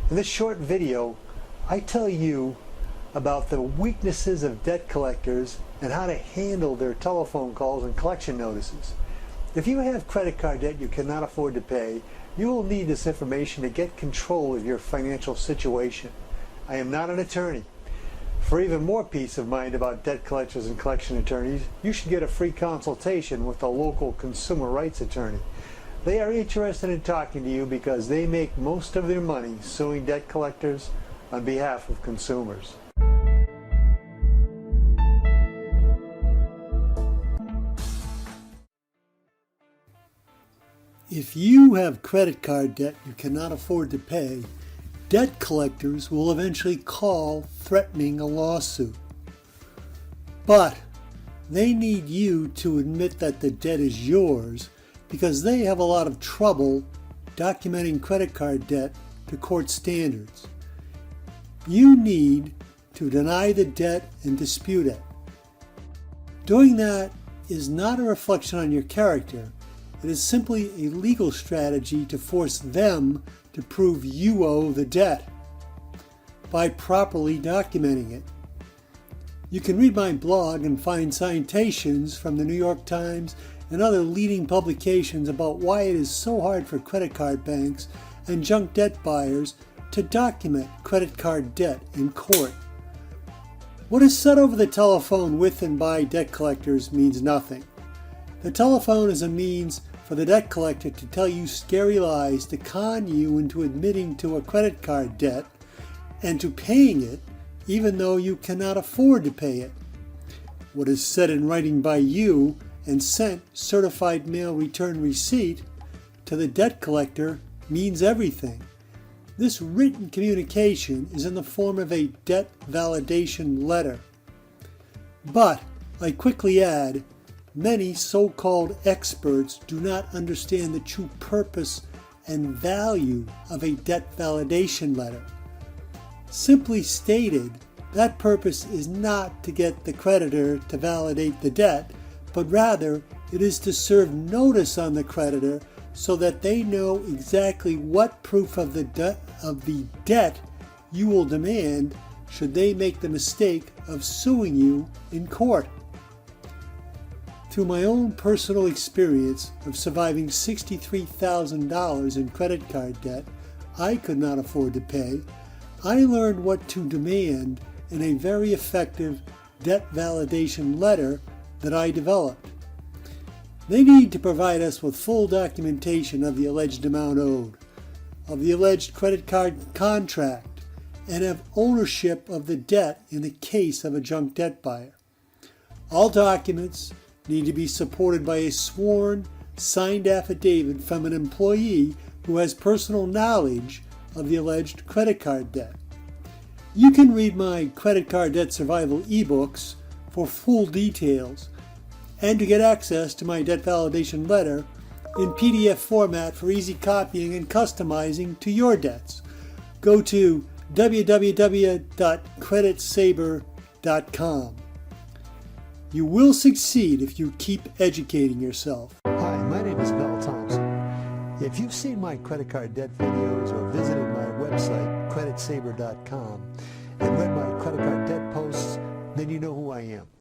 In this short video, I tell you about the weaknesses of debt collectors and how to handle their telephone calls and collection notices. If you have credit card debt you cannot afford to pay, you will need this information to get control of your financial situation. I am not an attorney. For even more peace of mind about debt collectors and collection attorneys, you should get a free consultation with a local consumer rights attorney. They are interested in talking to you because they make most of their money suing debt collectors on behalf of consumers. If you have credit card debt you cannot afford to pay, debt collectors will eventually call threatening a lawsuit. But they need you to admit that the debt is yours because they have a lot of trouble documenting credit card debt to court standards. You need to deny the debt and dispute it. Doing that is not a reflection on your character. It is simply a legal strategy to force them to prove you owe the debt by properly documenting it. You can read my blog and find citations from the New York Times and other leading publications about why it is so hard for credit card banks and junk debt buyers to document credit card debt in court. What is said over the telephone with and by debt collectors means nothing. The telephone is a means for the debt collector to tell you scary lies to con you into admitting to a credit card debt and to paying it even though you cannot afford to pay it. What is said in writing by you and sent certified mail return receipt to the debt collector means everything. This written communication is in the form of a debt validation letter. But, I quickly add, many so-called experts do not understand the true purpose and value of a debt validation letter. Simply stated, that purpose is not to get the creditor to validate the debt, but rather it is to serve notice on the creditor so that they know exactly what proof of the debt you will demand should they make the mistake of suing you in court. Through my own personal experience of surviving $63,000 in credit card debt I could not afford to pay, I learned what to demand in a very effective debt validation letter that I developed. They need to provide us with full documentation of the alleged amount owed, of the alleged credit card contract, and of ownership of the debt in the case of a junk debt buyer. All documents need to be supported by a sworn, signed affidavit from an employee who has personal knowledge of the alleged credit card debt. You can read my Credit Card Debt Survival ebooks for full details and to get access to my debt validation letter in PDF format for easy copying and customizing to your debts. Go to www.creditsabre.com. You will succeed if you keep educating yourself. Hi, my name is Thompson. If you've seen my credit card debt videos or visited my website, creditsabre.com, and read my credit card debt posts, then you know who I am.